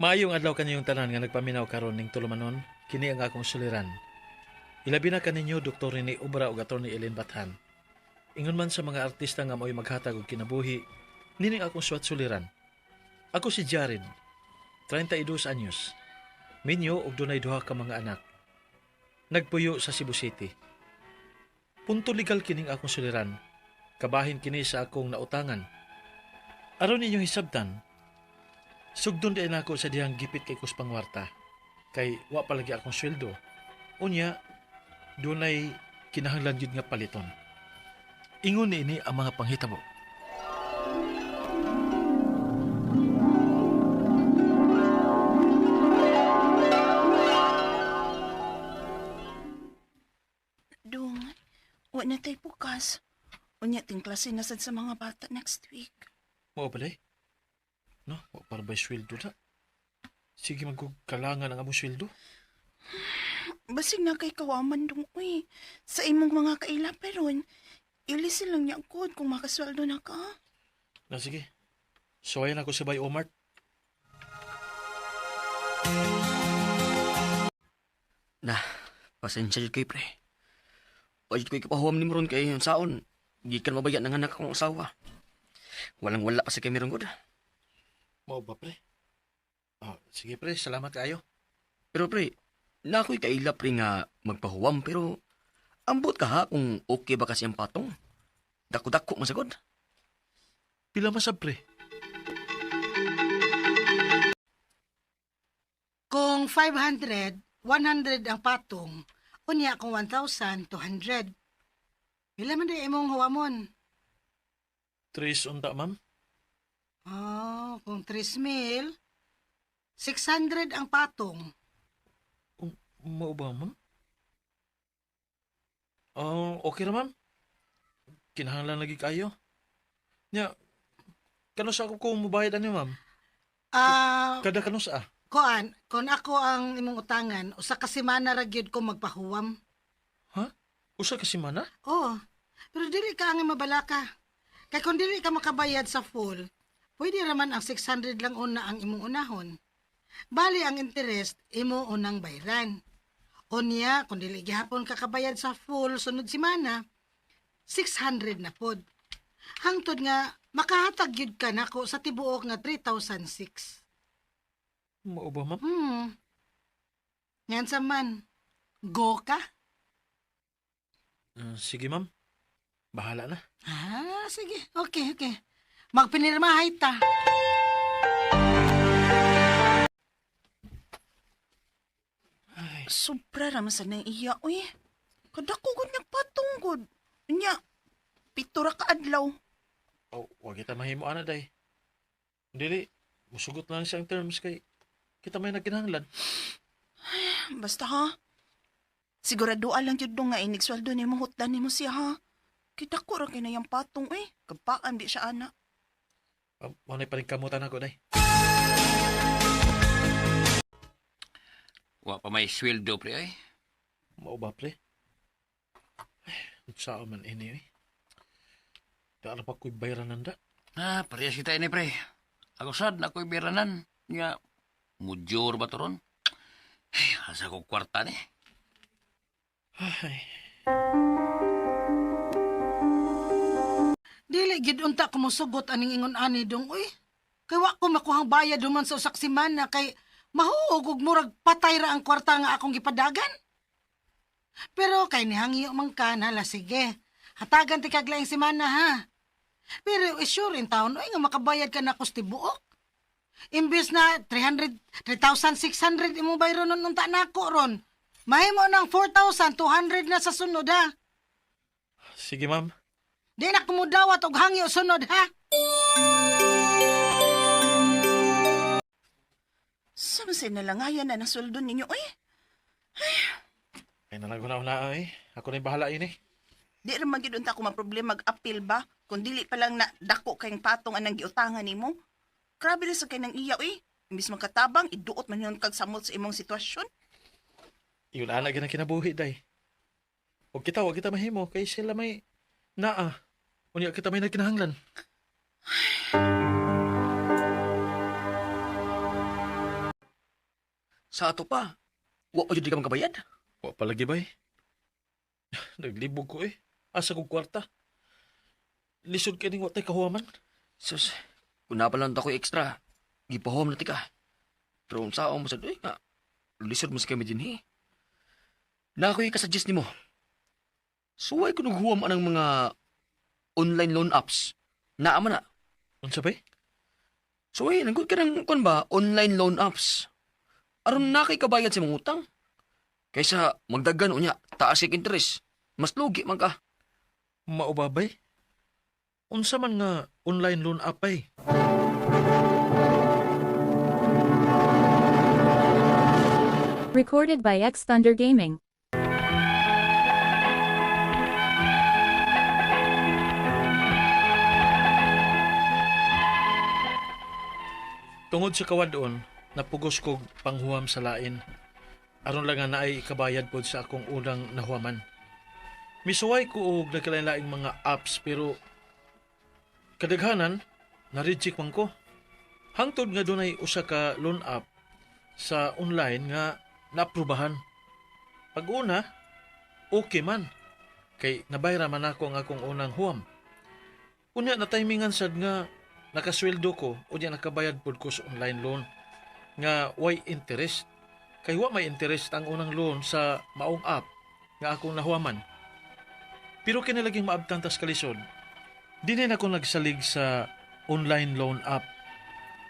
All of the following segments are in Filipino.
Maayong adlaw kanyong tanan nga nagpaminaw karon ning tulumanon, kini ang akong suliran. Ilabi na kaninyo Dr. ni Ubra ug Atty. Ellen Bathan. Ingon man sa mga artista nga mo'y maghatag og kinabuhi, nining akong suwat suliran. Ako si Jared, 32 anyos. Minyo ug dunay duha ka mga anak. Nagpuyo sa Cebu City. Punto legal kining akong suliran. Kabahin kini sa akong nautangan. Aron ninyong hisabtan, sugdon din ako sa dihang gipit kay kus pangwarta. Kay wa palagi akong sweldo. Unya, dunay kinahanglan gyud nga paliton. Ingon ini ang mga panghitabo. Dong, wa na tayo bukas. Unya ting klase nasad sa mga bata next week. Mao balay? No, wa para ba sweldo na? Sige magkalangan ang among sweldo. Basig na kay kawaman dong, uy. Sa imong mga kaila peron, ilisin lang niya kod kung makasweldo na ka. Na sige. Suwayan ako sa Bay Omart. Nah, pasensya jud kay pre. Wajud ko ipahuwam ni Moron kay yung saon. Gikan mabayat ng anak akong asawa. Walang wala kasi kay Meron God. Mao ba pre? Oh, sige pre, salamat kayo. Pero pre, na ako'y kaila pre nga magpahuwam pero ambot ka ha kung okay ba kasi ang patong. Dako-dako masagod. Pila masab pre? Kung 500, 100 ang patong, unya kung 1,200. Pila man di imong huwamon? 3 unta ma'am. Kung 3,000, 600 ang patong. Mao ba ma'am? Okay ra ma'am. Kinahanglan lagi kayo. Nya, kano sa ako kung mubayad ani ma'am? Kada kano sa? Kuan, kung ako ang imong utangan, usa ka semana ra gyud ko magpahuwam. Ha? Usa ka semana? Oo, pero dili ka ang mabalaka. Kay kung dili ka makabayad sa full, pwede raman ang 600 lang una ang imong unahon. Bali ang interest, imo unang bayran. Unya, kung dili gihapon ka kabayad sa full sunod semana, 600 na pod. Hangtod nga, makahatag yun ka nako sa tibuok nga 3,006. Mao ba ma'am? Yan sa man, go ka? Sige ma'am. Bahala na. Sige. Okay. Magpinirmahay ta. Ay, Sobra raman sa nang iya, uy. Kadako gud niya patunggod. Unya, pitura ka adlaw. wag kita mahimo ana day. Dili, musugot lang siyang terms kay kita may nagkinahanglan. Basta ha. Sigurado lang jud dong nga inigsweldo ni mo hutdan nimo siya ha. Kita ko ra kinayang patong uy. Kapaan di siya ana. Manay pa rin kamutan ako day. Wa pa may sweldo pre ay. Mao ba pre? Saan man ini eh. Daan pa ko'y bayaran nanda. Parehas kita ini pre. Ako sad na ko'y biranan. Nga, mujur ba to ron? Ay, asa ko kwarta ni. Ay, Dili gid unta ko mosugot aning ingon ani dong uy. Kay wa ko makuhang bayad human sa usak semana kay mahuog og murag patay ra ang kwarta nga akong gipadagan. Pero kay nihangyo man ka nala sige. Hatagan ti kag laing semana ha. Pero sure in town oy nga makabayad ka na kus tibuok. Imbes na 3,600 imong bayron nun unta nako ron. Mahimo ng 4,200 na sa sunod ha. sige ma'am. Di na kumudawat og hangyo sunod ha. Samsin na langayan na ng sweldo ninyo uy. Ay nalago na eh. Ako na yung bahala ini. Di rin magid unta ko maproblema mag-appeal ba? Kung dili pa lang na dako kayong patong anang giutangan nimo. Grabe rin sa kay nang iya uy. Imbis magkatabang, iduot man yun kag samot sa imong sitwasyon. Yun ana gyud ang kinabuhi day. Wag kita mahimo kay sila may naa. Unya kita may nagkinahanglan. Sa ato pa. Wa pa jud di ka magkabayad. Wa palagi bay. Naglibog ko eh. Asa kong kwarta. Lisod ka ning watay kahuaman. Sus, kung napalan ako extra, gipahom na ti ka. Pero kung saan mo sa doy nga, lisod mo sa kami din Na ako'y kasuggest ni mo. Suway ko naghuwam ang mga online loan apps. Naama na. Unsa bay? Suway, nagkut ka ng kon ba, online loan apps. Aron na kay kabayad sa mga utang. Kaysa magdagan unya, taas yung interest. Mas lugi man ka. Maubabay? Unsa man nga online loan app bay? Recorded by X Thunder Gaming. Tungod sa kawadon, napugos kog panghuam sa lain. Aron lang nga naay ikabayad pod sa akong unang nahuaman. Misuway ko og nagkalain-laing mga apps pero kadaghanan na-reject man ko. Hangtod nga dunay usa ka loan app sa online nga naaprubahan. Pag-una, okay man. Kay nabayra man ako ang akong unang huam. Unya na timingan sad nga nakasweldo ko o diya nakabayad pod ko sa online loan nga way interest. Kay wa may interest ang unang loan sa maong app nga akong nahuaman. Pero kinalaging maabtan tas kalisod. Dili na ako nagsalig sa online loan app.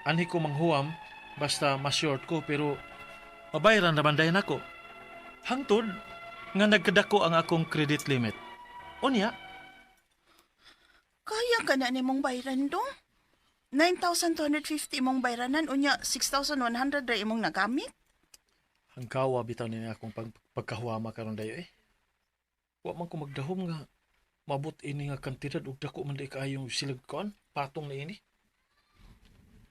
Anhi ko manghuam basta ma-short ko pero mabayaran naman dayon ako. Hangtod nga nagkadako ang akong credit limit. Unya, Kaya ka na ni mong bayran dong? 9,250 imong bayranan, unya 6,100 ra imong nagamit? hangkawa bitaw ni akong pagkahuama karon dayo eh. Wa man ko magdahom nga mabot ini nga kantidad ug dako man di kaayong silag kon patong na ini.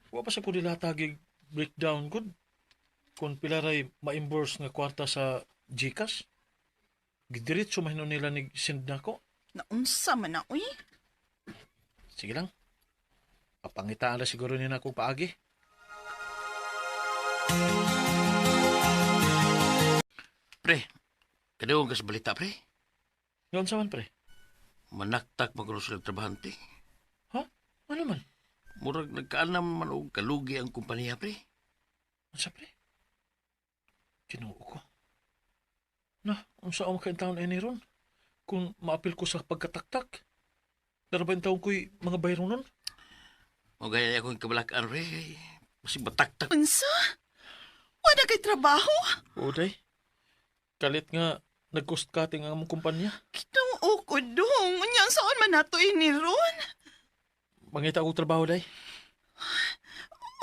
Wa pa sa ko dilatagig breakdown good kung pilaray ma-imburse nga kwarta sa GCash. Gidiretso mahino nila ni send nako. Naunsa man na, uy? Sige lang. Papangitaan na siguro niya na akong paagi. Pre, kadawang ka sa balita, pre. Ngayon sa man, pre? Manaktak magkaroon sila trabahante. Ha? Ano man? Murag nagkaanam man og kalugi ang kumpanya, pre. Ano sa, pre? Kinuo ko. Na, ang saan mo kaintaon ini ron? Kung maapil ko sa pagkataktak. Darabayin taong ko'y mga bayro nun? O gaya akong kabalakaan, pre. Masig bataktak. Unsa? Wala kay trabaho? Oo, day. Kalit nga, nag-cost cutting ang among kumpanya. Kinuo ko dong. Unya, saan man nato ini ron? Mangita ko trabaho, day.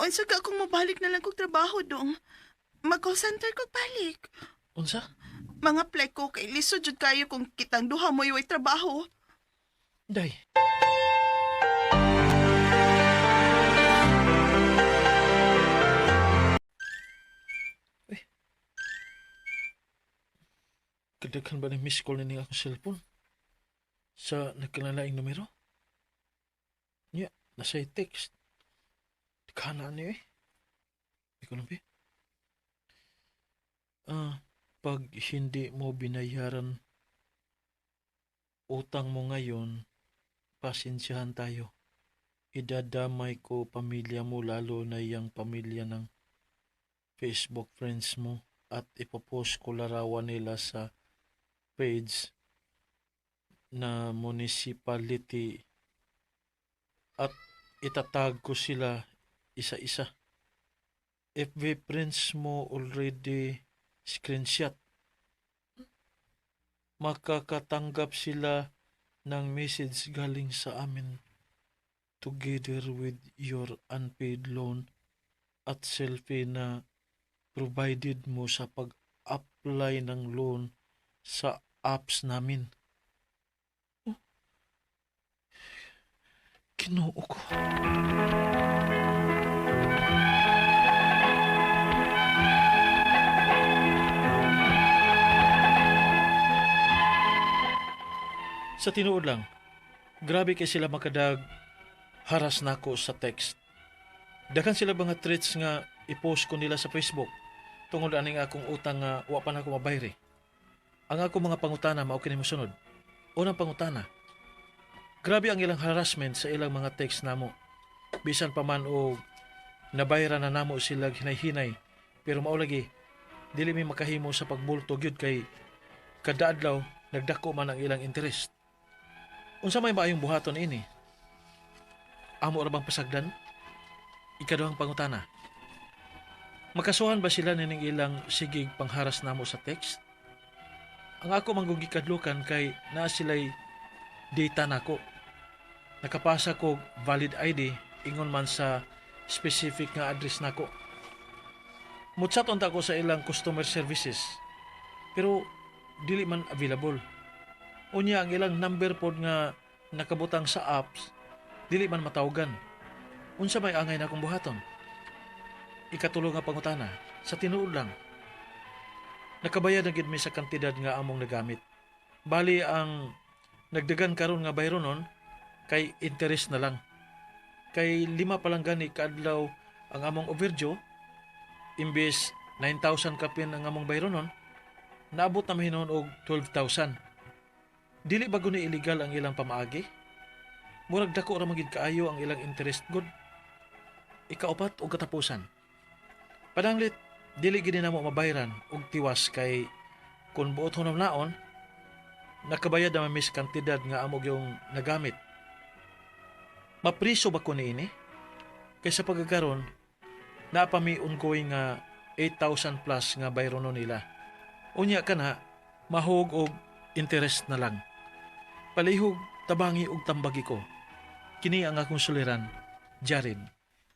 Unsa ka kung mabalik na lang kong trabaho dong? Mag-call center ko balik. Unsa? Mga play ko kay lisod jud kayo kung kitang duha mo iway trabaho. Day. Kadaghan ba ng miss call na akong cellphone? Sa nagkalalaing numero? Nya, nasa text. Kana niyo eh. Hindi ko nabi. Pag hindi mo binayaran utang mo ngayon, pasensyahan tayo. Idadamay ko pamilya mo lalo na yung pamilya ng Facebook friends mo at ipopost ko larawan nila sa page na municipality at itatag ko sila isa-isa. FB friends mo already screenshot. Makakatanggap sila ng message galing sa amin together with your unpaid loan at selfie na provided mo sa pag-apply ng loan sa apps namin. Oh. Kinuo ko. Sa tinuod lang, grabe kay sila makadag haras nako sa text. Dakan sila mga threats nga i-post ko nila sa Facebook. Tungod ani nga akong utang nga wa pa na ako mabayri. Ang ako mga pangutana mao kini mosunod. Unang pangutana. Grabe ang ilang harassment sa ilang mga text namo. Bisan pa man og nabayra na namo sila hinay-hinay, pero mao lagi dili mi makahimo sa pagbulto gyud kay kada adlaw nagdako man ang ilang interest. Unsa may maayong buhaton ini? Amo ra bang pasagdan? Ikaduhang pangutana. Makasuhan ba sila nining ilang sigig pangharas namo sa text? Ang ako manggugikadlukan kay naa sila'y data nako. Nakapasa ko valid ID ingon man sa specific nga address nako. Mutsat unta ko sa ilang customer services. Pero dili man available. Unya ang ilang number pod nga nakabutang sa apps dili man matawgan. Unsa may angay na akong buhaton? Ikatulo nga pangutana, sa tinuod lang. Nakabayad na gid mi sa kantidad nga among nagamit. Bali ang nagdagan karon nga bayronon kay interest na lang. Kay 5 pa lang gani kaadlaw ang among overdue, imbes 9,000 kapin ang among bayronon, naabot na mahinon og 12,000. Dili ba guni illegal ang ilang pamaagi? Murag dako ra magid kaayo ang ilang interest good. Ikaupat og katapusan. Padanglit, dili gid namo mabayran og tiwas kay kun buot hunom naon, nakabayad na mis kantidad nga amog yung nagamit. Mapriso ba ko niini? Kay sa pagkakaroon, napami ongoing nga 8,000 plus nga bayrono nila. Unya ka na, mahog og interest na lang. Palihog, tabangi og tambagi ko. Kini ang akong suliran, Jared.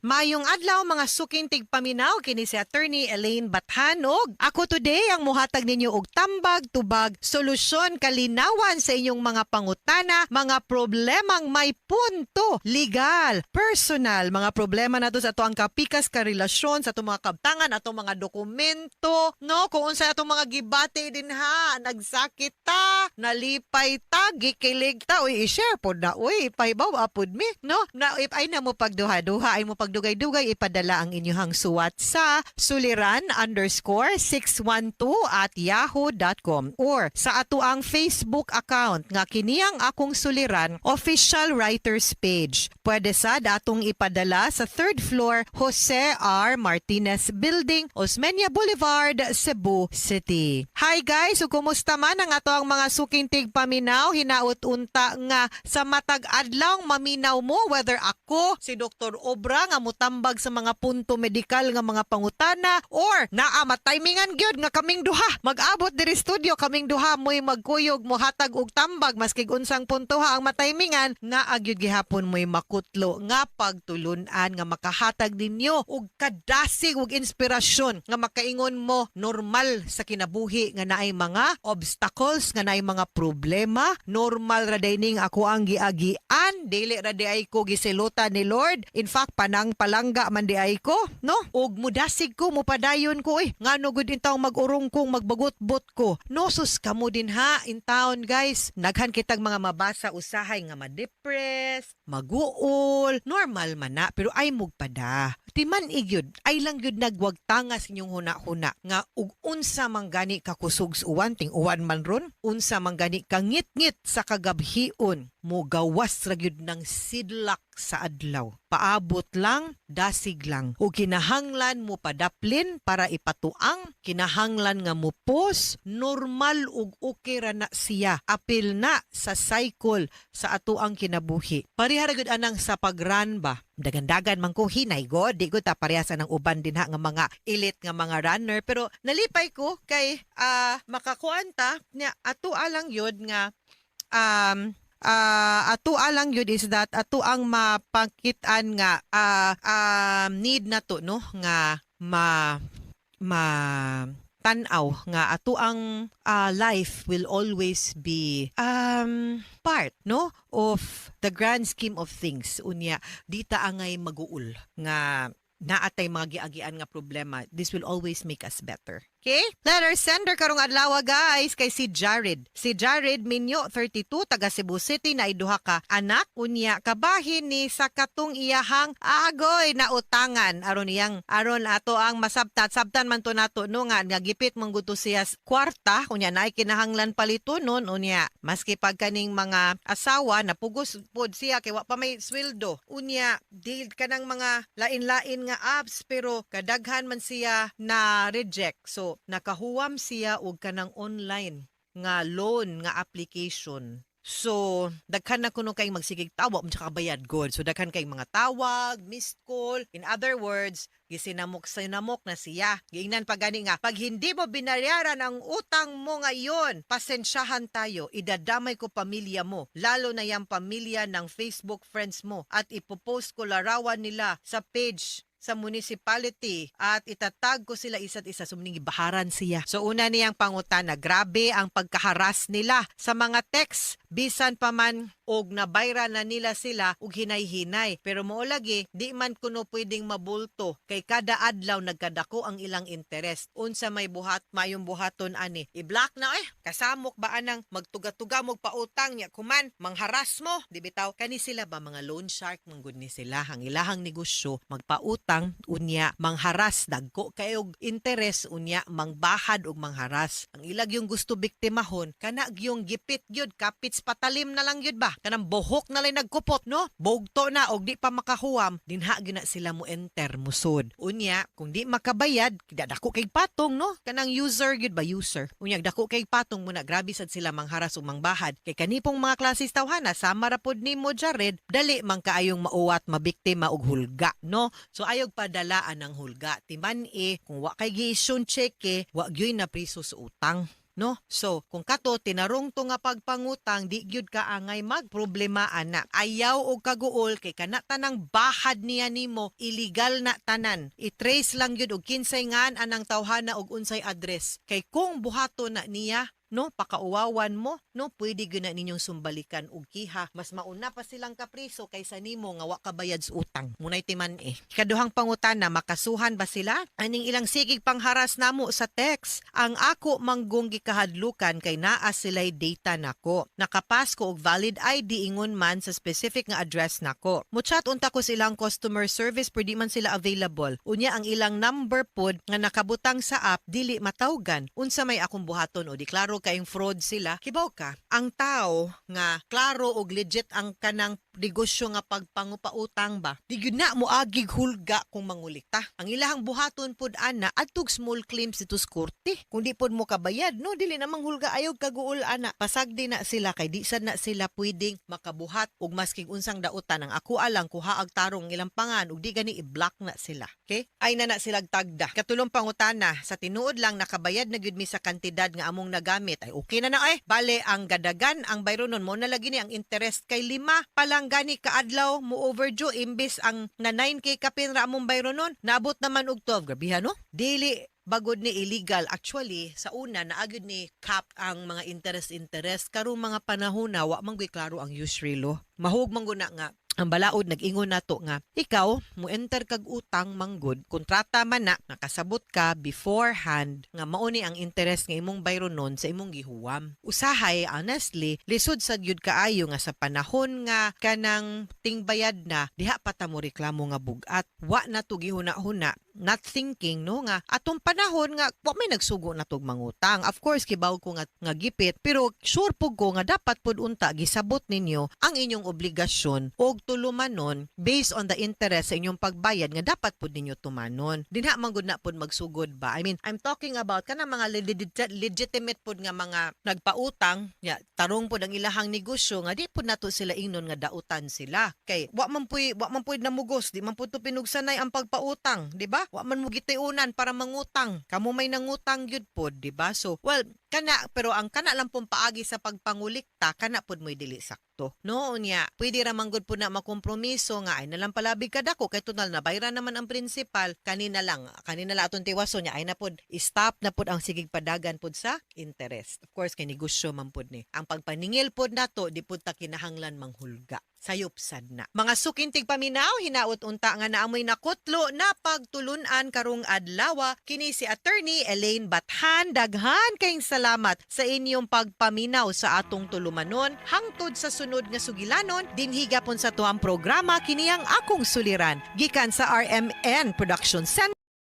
Mayong adlaw mga suking tigpaminaw kini si Attorney Elaine Bathanog. Ako today ang muhatag ninyo og tambag, tubag, solusyon, kalinawan sa inyong mga pangutana, mga problemang may punto, legal, personal, mga problema nato sa ato ang kapikas ka relasyon, sa ato mga kabtangan, ato mga dokumento, no? Kung unsa ato mga gibati din ha, nagsakit ta, nalipay ta, gikilig ta, uy, i-share po na, uy, pahibaw apod mi, no? Na, if ay na mo pagduha-duha, ay mo pagdugay-dugay, ipadala ang inyong suwat sa suliran_612@yahoo.com or sa ato ang Facebook account nga kiniyang akong suliran official writers page. Pwede sad atong ipadala sa 3rd floor Jose R. Martinez Building, Osmeña Boulevard, Cebu City. Hi guys, so kumusta man ang ato ang mga suking tigpaminaw? Hinaut unta nga sa matag adlaw maminaw mo whether ako, si Dr. Obra nga mutambag sa mga punto medikal nga mga pangutana or naa matimingan gyud nga kaming duha mag-abot diri studio, kaming duha mo'y magkuyog mohatag og tambag maski unsang puntoha ang matimingan nga agyud gihapon mo'y makutlo nga pagtulunan nga makahatag ninyo og kadasig og inspirasyon nga makaingon mo normal sa kinabuhi nga naay mga obstacles, nga naay mga problema, normal ra dining ako ang giagian, dili ra di ay ko gisilutan ni Lord. In fact, panang palangga man di ay ko, no? Og mudasig ko, mupadayon ko ngano gud intaw mag-urong kong magbagot-bot ko. No, sus kamo din ha, in town guys. Naghan kitag mga mabasa usahay nga ma-depress, maguol, normal man na, pero ay mugpada. Timan igyud, ay lang gyud nagwag tangas inyong huna-huna nga ug unsa man gani ka kusog sa uwan, ting uwan man ron, unsa man gani ka ngit-ngit sa kagabhion, mo gawas ra gyud ng sidlak sa adlaw. Paabot lang, dasig lang. O kinahanglan mo padaplin para ipatuang, kinahanglan nga mo pos, normal ug okay ra na siya. Apil na sa cycle sa ato ang kinabuhi. Parihara gud anang sa pagran ba? Dagan-dagan man ko hinay god, di ko ta parehas ng uban din ha nga mga elite nga mga runner, pero nalipay ko kay makakuanta niya ato alang yod nga ato alang yun is that ato ang mapangkitaan nga need na to no nga tanaw nga ato ang life will always be part no of the grand scheme of things. Unya dita angay maguul nga naatay mga giagian nga problema. This will always make us better. Okay? Letter sender karong adlaw guys kay si Jared. Si Jared Minyo 32 taga Cebu City na iduha ka anak unya kabahin ni sa katong iyahang agoy na utangan aron ato ang masabtan man to nato no nga gipit man gud to siya kwarta unya naay kinahanglan palitunon unya maski pagkaning mga asawa napugos pod siya kay wa pa may sweldo unya di kanang mga lain-lain nga apps pero kadaghan man siya na reject so nakahuwam siya og kanang online nga loan nga application. So, daghan na kuno kay magsigig tawag mo kabayad good. So, daghan kay mga tawag, missed call. In other words, gisinamok na siya. Giingnan pa gani nga, pag hindi mo binayaran ang utang mo ngayon, pasensyahan tayo, idadamay ko pamilya mo. Lalo na yung pamilya ng Facebook friends mo. At ipopost ko larawan nila sa page sa municipality at itatag ko sila isa't isa sumning baharan siya. So una niyang pangutana, grabe ang pagkaharas nila sa mga text bisan pa man og nabayra na nila sila og hinay-hinay. Pero mo lagi di man kuno pwedeng mabulto kay kada adlaw nagkadako ang ilang interest. Unsa may mayong buhaton ani. I-block na kasamok ba anang magtuga-tuga mo pautang niya kuman mangharas mo. Di bitaw kani sila ba mga loan shark manggod ni sila ang ilahang negosyo magpautang unya mangharas dagko kayog interest unya mangbahad og mangharas ang ilag yung gusto biktimahon kana yung gipit gyud kapits patalim na lang gyud ba kanang buhok na lang nagkupot no bugto na og di pa makahuwam dinha gyud na sila mo enter musod unya kung di makabayad dako kay patong no kanang user gyud ba user unya dako kay patong muna grabe sad sila mangharas ug mangbahad kay kanipong mga klases tawhana sama ra pod nimo Jared dali man kaayong mauwat mabiktima og hulga no so ayog padalaan ng hulga. Timan kung wa kay gi-issue cheque, wa gyoy na priso sa utang. No? So, kung kato, tinarong to nga pagpangutang, di gyud ka angay magproblema ana. Ayaw o kaguol, kay kana tanang bahad niya nimo, illegal na tanan. I-trace lang gyud og kinsay ngan anang tawhana og unsay address. Kay kung buhato na niya, no, pakauwawan mo, no, pwede gyud na ninyong sumbalikan og kiha. Mas mauna pa silang kapriso kaysa nimo nga wa ka bayad sa utang. Munay timan Ikaduhang pangutana, makasuhan ba sila? Aning ilang sigig pangharas namo sa text. Ang ako manggong gikahadlukan kay naa sila'y data nako. Nakapas ko og valid ID ingon man sa specific nga address nako. Muchat unta ko silang customer service pero di man sila available. Unya ang ilang number pod nga nakabutang sa app dili matawgan. Unsa may akong buhaton o di klaro kayong fraud sila, kibaw ka, ang tao nga klaro og legit ang kanang negosyo nga pagpangupautang ba, di gyud na mo agig hulga kung mangulikta. Ang ilahang buhaton pod ana adtog small claims dito sa korte. Kung di pod mo kabayad, no, dili namang hulga ayog kaguol ana. Pasagdi na sila kay di sad na sila pwedeng makabuhat og maski unsang dautan ang ako alang kuha ag tarong ilang pangan ug di gani i-block na sila. Okay? Ay na sila tagda. Katulong pangutana, sa tinuod lang nakabayad na gyud mi sa kantidad nga among nagamit ay okay na bale ang gadagan ang bayro nun mo na lagi ni ang interest kay 5 palang gani kaadlaw mo overdue imbis ang na 9k kapin ra among bayro nun naabot naman og 12 grabihan no dili bagod ni illegal actually sa una naagud ni cap ang mga interest karong mga panahon na wa man gyud klaro ang usury law mahug man guna nga ang balaod nag-ingon nato nga ikaw mo enter kag utang manggod kontrata man na nakasabot ka beforehand nga mao ni ang interest nga imong bayro nun sa imong gihuwam usahay honestly lisod sad gyud kaayo nga sa panahon nga kanang tingbayad na diha pa ta mo reklamo nga bugat wa na to gihuna-huna not thinking no nga atong panahon nga wa may nagsugo na tog mangutang of course kibaw ko nga gipit pero sure pug ko nga dapat pud unta gisabot ninyo ang inyong obligasyon og tulumanon based on the interest sa inyong pagbayad nga dapat pud ninyo tumanon dinha man gud na pud magsugod ba I mean I'm talking about kana mga legitimate pud nga mga nagpautang tarong pud ang ilahang negosyo nga di pud nato sila ingnon nga dautan sila kay wa man puy namugos di man pud to pinugsanay ang pagpautang di ba wa man mo gitiunan para mangutang kamo may nangutang gyud pod di ba so well Kana, pero ang kana lang pong paagi sa pagpangulikta, kana pod mo'y dili sakto. No, unya, pwede ra manggod po na makompromiso nga ay nalang palabig kadako kay tunal na bayran naman ang principal kanina lang aton tiwaso niya ay na pod stop na pod ang sigig padagan pod sa interest. Of course kay negosyo man pod ni. Ang pagpaningil pod nato di pod ta kinahanglan manghulga. Sayop sad na. Mga sukintig paminaw, hinaot unta nga naamoy nakutlo na pagtulunan karong adlaw. Kini si Attorney Elaine Bathan. Daghan kayong salamat sa inyong pagpaminaw sa atong tulumanon. Hangtod sa sunod nga sugilanon, dinhiga pon sa tuang programa kini ang akong suliran. Gikan sa RMN Production Center.